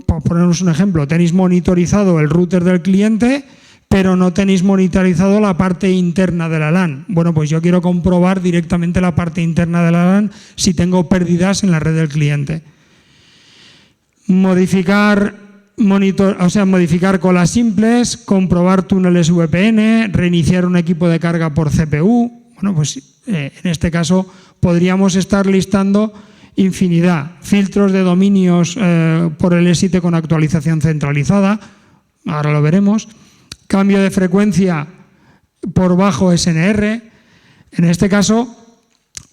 por ponernos un ejemplo, tenéis monitorizado el router del cliente, pero no tenéis monitorizado la parte interna de la LAN. Bueno, pues yo quiero comprobar directamente la parte interna de la LAN si tengo pérdidas en la red del cliente. Modificar colas simples, comprobar túneles VPN, reiniciar un equipo de carga por CPU. Bueno, pues en este caso podríamos estar listando infinidad. Filtros de dominios por el ESIT con actualización centralizada, ahora lo veremos. Cambio de frecuencia por bajo SNR. En este caso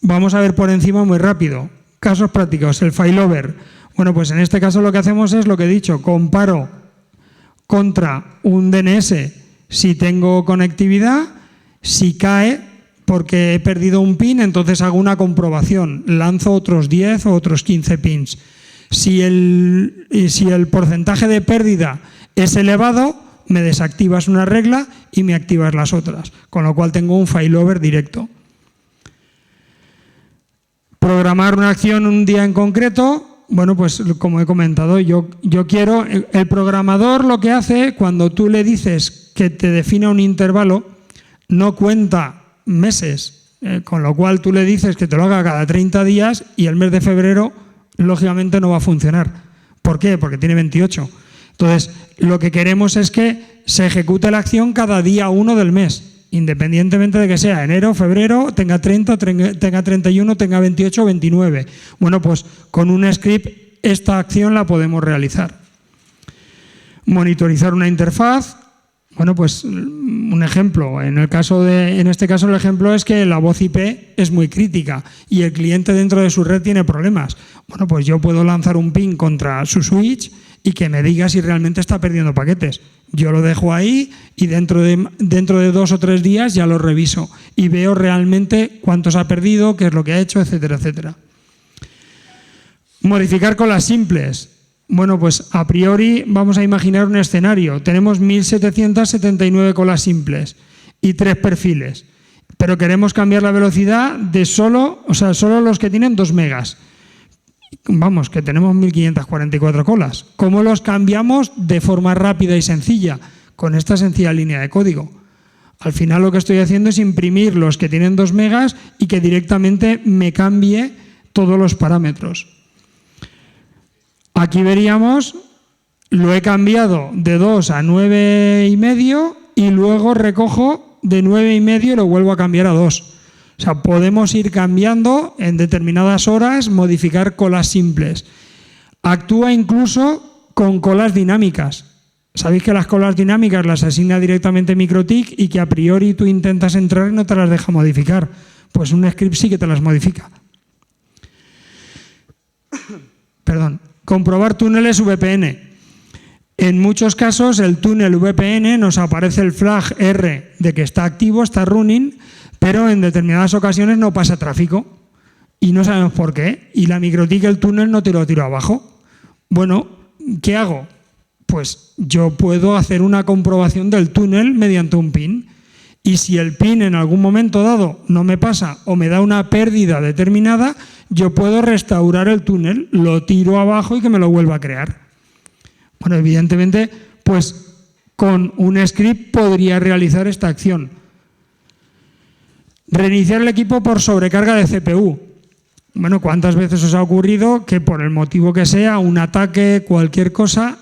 vamos a ver por encima muy rápido. Casos prácticos, el failover. Bueno, pues en este caso lo que hacemos es lo que he dicho, comparo contra un DNS si tengo conectividad, si cae porque he perdido un pin, entonces hago una comprobación, lanzo otros 10 o otros 15 pins. Si el porcentaje de pérdida es elevado, me desactivas una regla y me activas las otras, con lo cual tengo un failover directo. Programar una acción un día en concreto, bueno, pues como he comentado, yo quiero, el programador lo que hace cuando tú le dices que te defina un intervalo, no cuenta meses, con lo cual tú le dices que te lo haga cada 30 días y el mes de febrero lógicamente no va a funcionar. ¿Por qué? Porque tiene 28. Entonces, lo que queremos es que se ejecute la acción cada día 1 del mes, independientemente de que sea enero, febrero, tenga 30, tenga 31, tenga 28 o 29. Bueno, pues con un script esta acción la podemos realizar. Monitorizar una interfaz. Bueno, pues un ejemplo, en este caso el ejemplo es que la voz IP es muy crítica y el cliente dentro de su red tiene problemas. Bueno, pues yo puedo lanzar un ping contra su switch y que me diga si realmente está perdiendo paquetes. Yo lo dejo ahí y dentro de 2 o 3 días ya lo reviso y veo realmente cuántos ha perdido, qué es lo que ha hecho, etcétera, etcétera. Modificar colas simples. Bueno, pues a priori vamos a imaginar un escenario. Tenemos 1779 colas simples y 3 perfiles, pero queremos cambiar la velocidad de solo los que tienen 2 megas. Vamos, que tenemos 1544 colas. ¿Cómo los cambiamos de forma rápida y sencilla? Con esta sencilla línea de código. Al final lo que estoy haciendo es imprimir los que tienen 2 megas y que directamente me cambie todos los parámetros. Aquí veríamos, lo he cambiado de 2 a 9,5 y luego recojo de 9,5 y lo vuelvo a cambiar a 2. O sea, podemos ir cambiando en determinadas horas, modificar colas simples. Actúa incluso con colas dinámicas. Sabéis que las colas dinámicas las asigna directamente MikroTik y que a priori tú intentas entrar y no te las deja modificar. Pues un script sí que te las modifica. Perdón. Comprobar túneles VPN. En muchos casos el túnel VPN nos aparece el flag R de que está activo, está running, pero en determinadas ocasiones no pasa tráfico y no sabemos por qué. Y la MikroTik el túnel no te lo tiro abajo. Bueno, ¿qué hago? Pues yo puedo hacer una comprobación del túnel mediante un pin. Y si el pin en algún momento dado no me pasa o me da una pérdida determinada, yo puedo restaurar el túnel, lo tiro abajo y que me lo vuelva a crear. Bueno, evidentemente, pues con un script podría realizar esta acción. Reiniciar el equipo por sobrecarga de CPU. Bueno, ¿cuántas veces os ha ocurrido que por el motivo que sea, un ataque, cualquier cosa,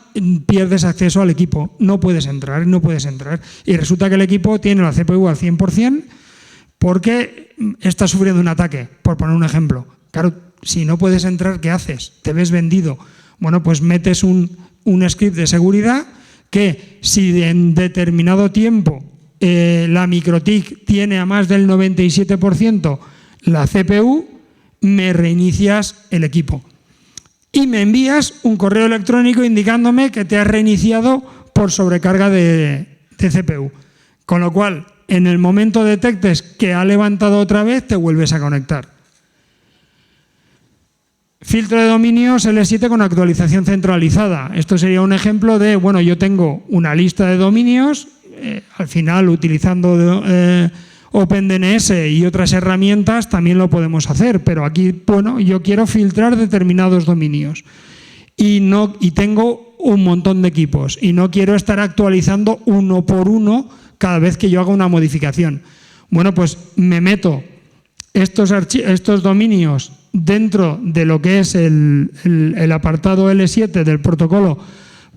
pierdes acceso al equipo? No puedes entrar, no puedes entrar. Y resulta que el equipo tiene la CPU al 100% porque está sufriendo un ataque, por poner un ejemplo. Claro, si no puedes entrar, ¿qué haces? Te ves vendido. Bueno, pues metes un script de seguridad que si en determinado tiempo la MikroTik tiene a más del 97% la CPU, me reinicias el equipo. Y me envías un correo electrónico indicándome que te has reiniciado por sobrecarga de CPU. Con lo cual, en el momento detectes que ha levantado otra vez, te vuelves a conectar. Filtro de dominios L7 con actualización centralizada. Esto sería un ejemplo de, bueno, yo tengo una lista de dominios, al final utilizando OpenDNS y otras herramientas también lo podemos hacer, pero aquí, bueno, yo quiero filtrar determinados dominios y tengo un montón de equipos y no quiero estar actualizando uno por uno cada vez que yo haga una modificación. Bueno, pues me meto estos dominios dentro de lo que es el apartado L7 del protocolo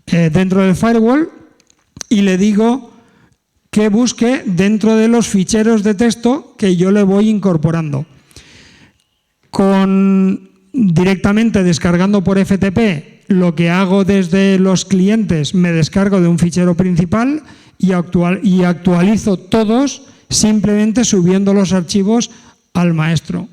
dentro del firewall y le digo que busque dentro de los ficheros de texto que yo le voy incorporando. Directamente descargando por FTP, lo que hago desde los clientes, me descargo de un fichero principal y actualizo todos simplemente subiendo los archivos al maestro.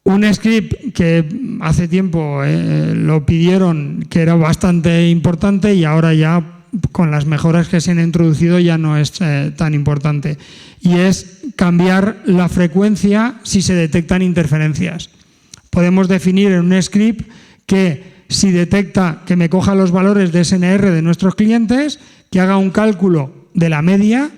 Un script que hace tiempo lo pidieron, que era bastante importante y ahora ya con las mejoras que se han introducido ya no es tan importante. Y es cambiar la frecuencia si se detectan interferencias. Podemos definir en un script que si detecta que me coja los valores de SNR de nuestros clientes, que haga un cálculo de la media,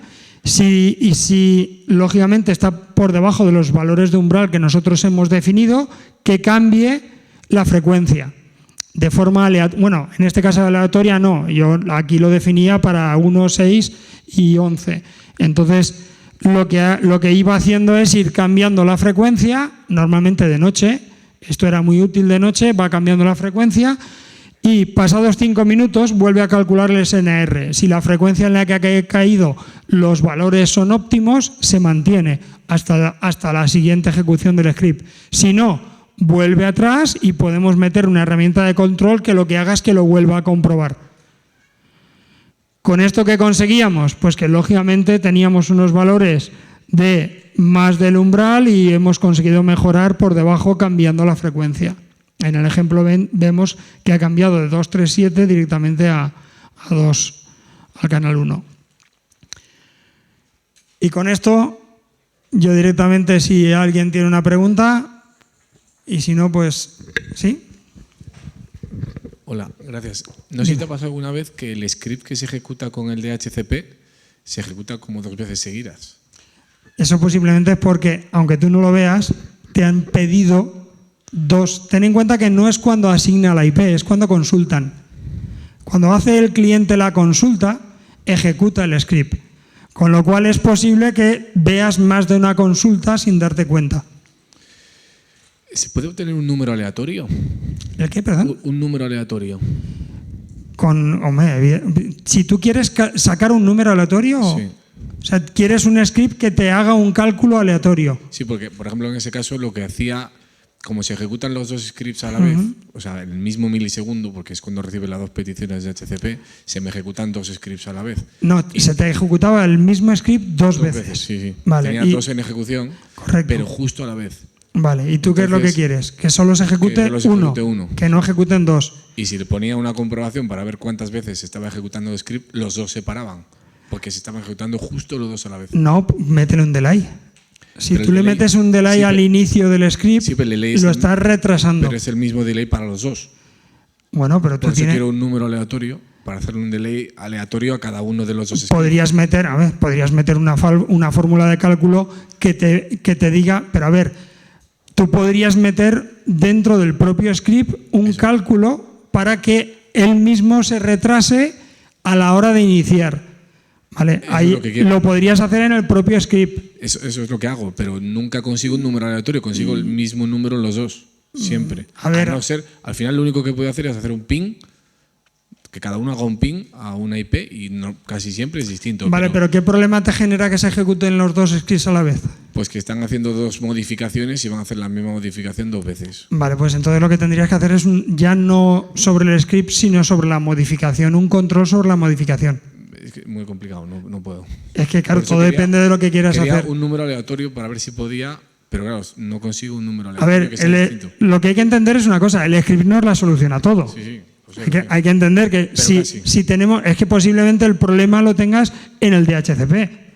y si lógicamente está por debajo de los valores de umbral que nosotros hemos definido, que cambie la frecuencia. De forma aleatoria, bueno, en este caso aleatoria no, yo aquí lo definía para 1, 6 y 11. Entonces, lo que iba haciendo es ir cambiando la frecuencia, normalmente de noche, esto era muy útil de noche, va cambiando la frecuencia y pasados 5 minutos vuelve a calcular el SNR. Si la frecuencia en la que ha caído los valores son óptimos, se mantiene hasta la siguiente ejecución del script. Si no, vuelve atrás y podemos meter una herramienta de control que lo que haga es que lo vuelva a comprobar. ¿Con esto qué conseguíamos? Pues que lógicamente teníamos unos valores de más del umbral y hemos conseguido mejorar por debajo cambiando la frecuencia. En el ejemplo vemos que ha cambiado de 237 directamente a 2, al canal 1. Y con esto, yo directamente, si alguien tiene una pregunta, y si no, pues sí. Hola, gracias. No sé si te ha pasado alguna vez que el script que se ejecuta con el DHCP se ejecuta como 2 veces seguidas. Eso posiblemente es porque, aunque tú no lo veas, te han pedido 2. Ten en cuenta que no es cuando asigna la IP, es cuando consultan. Cuando hace el cliente la consulta, ejecuta el script. Con lo cual es posible que veas más de una consulta sin darte cuenta. ¿Se puede obtener un número aleatorio? ¿El qué, perdón? Un número aleatorio. Hombre, si tú quieres sacar un número aleatorio, sí. O sea, quieres un script que te haga un cálculo aleatorio. Sí, porque, por ejemplo, en ese caso lo que hacía, como se ejecutan los 2 scripts a la vez, o sea, en el mismo milisegundo, porque es cuando recibe las 2 peticiones de HCP, se me ejecutan 2 scripts a la vez. No, se te ejecutaba el mismo script 2 veces. Sí, sí. Vale, tenía 2 en ejecución, correcto. pero justo a la vez. Vale, ¿y tú qué es lo que quieres? Que solo se ejecute uno, que no ejecuten 2. Y si le ponía una comprobación para ver cuántas veces se estaba ejecutando el script, los 2 se paraban, porque se estaban ejecutando justo los 2 a la vez. No, métele un delay. Si pero tú le metes un delay al inicio del script, lo estás retrasando. Pero es el mismo delay para los 2. Bueno, pero tú Por eso quiero un número aleatorio para hacer un delay aleatorio a cada uno de los 2 scripts. Podrías meter una fórmula de cálculo que te diga, pero a ver, tú podrías meter dentro del propio script un cálculo para que él mismo se retrase a la hora de iniciar. ¿Vale? Ahí lo podrías hacer en el propio script. Eso es lo que hago, pero nunca consigo un número aleatorio, consigo el mismo número en los 2, siempre. A no ser, al final lo único que puedo hacer es hacer un ping, que cada uno haga un ping a una IP y casi siempre es distinto. Vale, pero ¿qué problema te genera que se ejecuten los 2 scripts a la vez? Pues que están haciendo 2 modificaciones y van a hacer la misma modificación 2 veces. Vale, pues entonces lo que tendrías que hacer es ya no sobre el script, sino sobre la modificación, un control sobre la modificación. Es que muy complicado, no puedo. Es que claro, todo depende de lo que quieras hacer. Un número aleatorio para ver si podía, pero claro, no consigo un número aleatorio. A ver, lo que hay que entender es una cosa, el script no es la solución a todo. Sí, sí. Hay que entender que si tenemos, es que posiblemente el problema lo tengas en el DHCP.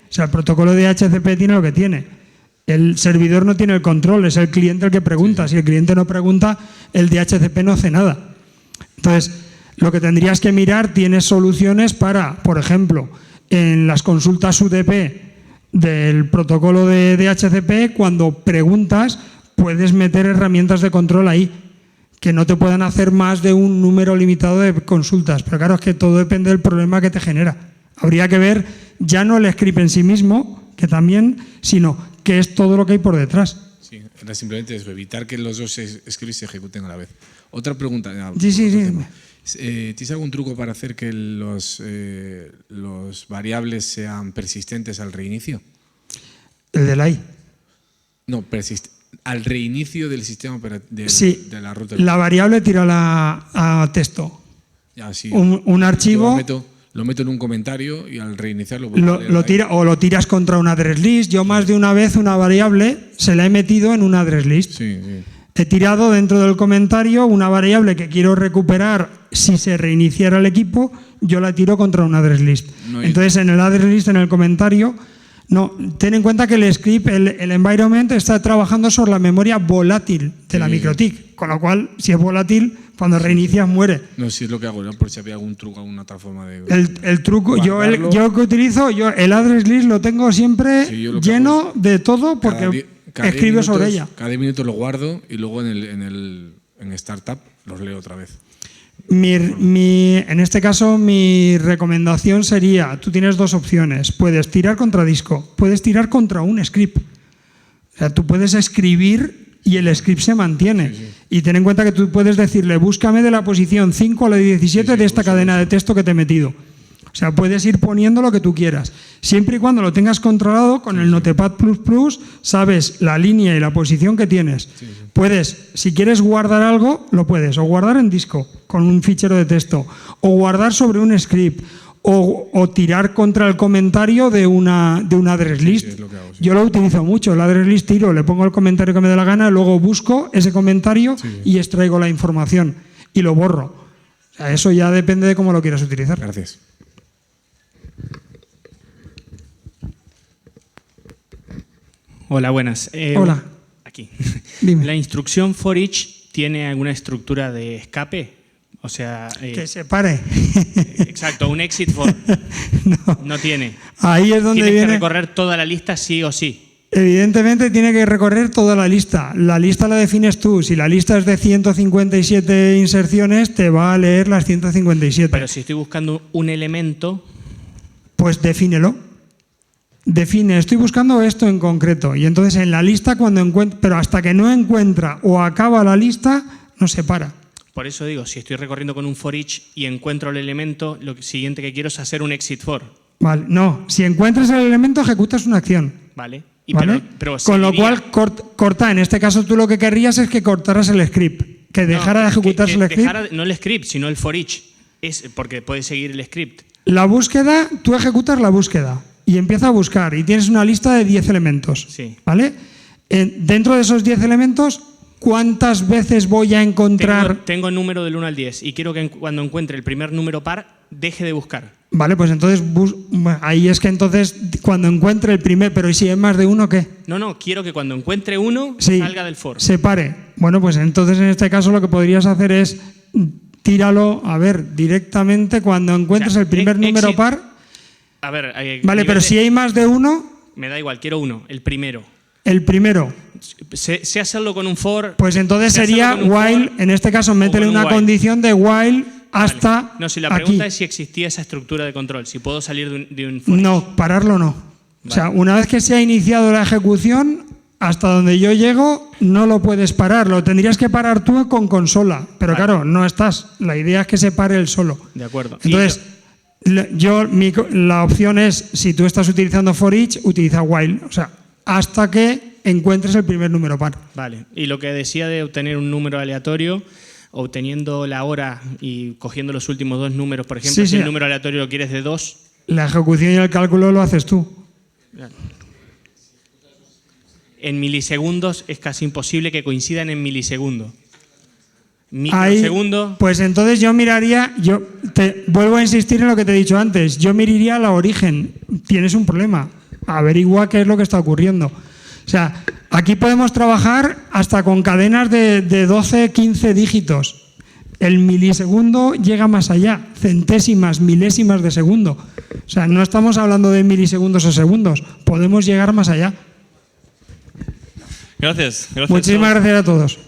O sea, el protocolo de DHCP tiene lo que tiene. El servidor no tiene el control, es el cliente el que pregunta. Si el cliente no pregunta, el DHCP no hace nada. Entonces, lo que tendrías que mirar, tienes soluciones para, por ejemplo, en las consultas UDP del protocolo de DHCP, cuando preguntas, puedes meter herramientas de control ahí, que no te puedan hacer más de un número limitado de consultas. Pero claro, es que todo depende del problema que te genera. Habría que ver ya no el script en sí mismo, que también, sino qué es todo lo que hay por detrás. Sí, era simplemente eso, evitar que los 2 scripts se ejecuten a la vez. Otra pregunta. Sí. ¿Tienes algún truco para hacer que los variables sean persistentes al reinicio? El delay. No, al reinicio del sistema operativo de la ruta. La variable tírala a texto. Ya, sí. Un archivo. Lo meto en un comentario y al reiniciarlo lo tiras contra un address list. Yo más de una vez una variable se la he metido en un address list. Sí. He tirado dentro del comentario una variable que quiero recuperar si se reiniciara el equipo, yo la tiro contra un address list. Entonces, en el address list, en el comentario, no, ten en cuenta que el script, el environment, está trabajando sobre la memoria volátil de la MikroTik, con lo cual, si es volátil, cuando reinicias muere. No, si es lo que hago, ¿no? Por si había algún truco, alguna otra forma de... El truco, yo que utilizo, el address list lo tengo siempre lleno de todo porque escribo sobre ella. Cada 10 minutos lo guardo y luego en Startup los leo otra vez. En este caso, mi recomendación sería, tú tienes dos opciones. Puedes tirar contra disco, puedes tirar contra un script. O sea, tú puedes escribir y el script se mantiene. Sí. Y ten en cuenta que tú puedes decirle, búscame de la posición 5 a la 17 de esta cadena de texto que te he metido. O sea, puedes ir poniendo lo que tú quieras. Siempre y cuando lo tengas controlado, con el Notepad++, sabes la línea y la posición que tienes. Puedes, si quieres guardar algo, lo puedes. O guardar en disco, con un fichero de texto. O guardar sobre un script. O tirar contra el comentario de una address list. Sí, es lo que hago, sí. Yo lo utilizo mucho. El address list tiro, le pongo el comentario que me dé la gana, luego busco ese comentario y extraigo la información. Y lo borro. O sea, eso ya depende de cómo lo quieras utilizar. Gracias. Hola, buenas. Hola. Aquí. Dime. ¿La instrucción for each tiene alguna estructura de escape? O sea... que se pare. Exacto, un exit for. No tiene. Ahí es donde Tienes que recorrer toda la lista sí o sí. Evidentemente tiene que recorrer toda la lista. La lista la defines tú. Si la lista es de 157 inserciones, te va a leer las 157. Pero si estoy buscando un elemento... Pues defínelo. Define, estoy buscando esto en concreto. Y entonces en la lista, pero hasta que no encuentra o acaba la lista, no se para. Por eso digo, si estoy recorriendo con un for each y encuentro el elemento, lo siguiente que quiero es hacer un exit for. Vale, no. Si encuentras el elemento, ejecutas una acción. Vale. ¿Vale? Pero con lo cual, corta. En este caso, tú lo que querrías es que cortaras el script. Que dejara de ejecutarse el script. No el script, sino el for each. Es porque puede seguir el script. La búsqueda, tú ejecutas la búsqueda y empieza a buscar. Y tienes una lista de 10 elementos. Sí. ¿Vale? Dentro de esos 10 elementos, ¿cuántas veces voy a encontrar? Tengo el número del 1 al 10 y quiero que cuando encuentre el primer número par, deje de buscar. Vale, pues entonces, ahí es que entonces, cuando encuentre el primer, pero ¿y si es más de uno, qué? No, quiero que cuando encuentre uno, salga del for. Se pare. Bueno, pues entonces en este caso lo que podrías hacer es, tíralo, directamente cuando encuentres el primer número par. A ver, vale, pero si hay más de uno... Me da igual, quiero uno, el primero. El primero. Sé hacerlo con un for. Pues entonces sería while, en este caso métele una condición de while hasta vale. No, si la pregunta es si existía esa estructura de control, si puedo salir de un for. No, pararlo no. Vale. O sea, una vez que se ha iniciado la ejecución, hasta donde yo llego, no lo puedes parar. Lo tendrías que parar tú con consola. Pero claro, no estás. La idea es que se pare él solo. De acuerdo. Entonces, la opción es, si tú estás utilizando for each, utiliza while. O sea, hasta que encuentres el primer número par. Vale. Y lo que decía de obtener un número aleatorio, obteniendo la hora y cogiendo los últimos dos números, por ejemplo, si el número aleatorio lo quieres de 2. La ejecución y el cálculo lo haces tú. En milisegundos es casi imposible que coincidan en milisegundos. Microsegundo. Pues entonces yo miraría, vuelvo a insistir en lo que te he dicho antes, yo miraría la origen. Tienes un problema, averigua qué es lo que está ocurriendo. O sea, aquí podemos trabajar hasta con cadenas de 12, 15 dígitos. El milisegundo llega más allá, centésimas, milésimas de segundo. O sea, no estamos hablando de milisegundos o segundos, podemos llegar más allá. Gracias. Muchísimas gracias a todos.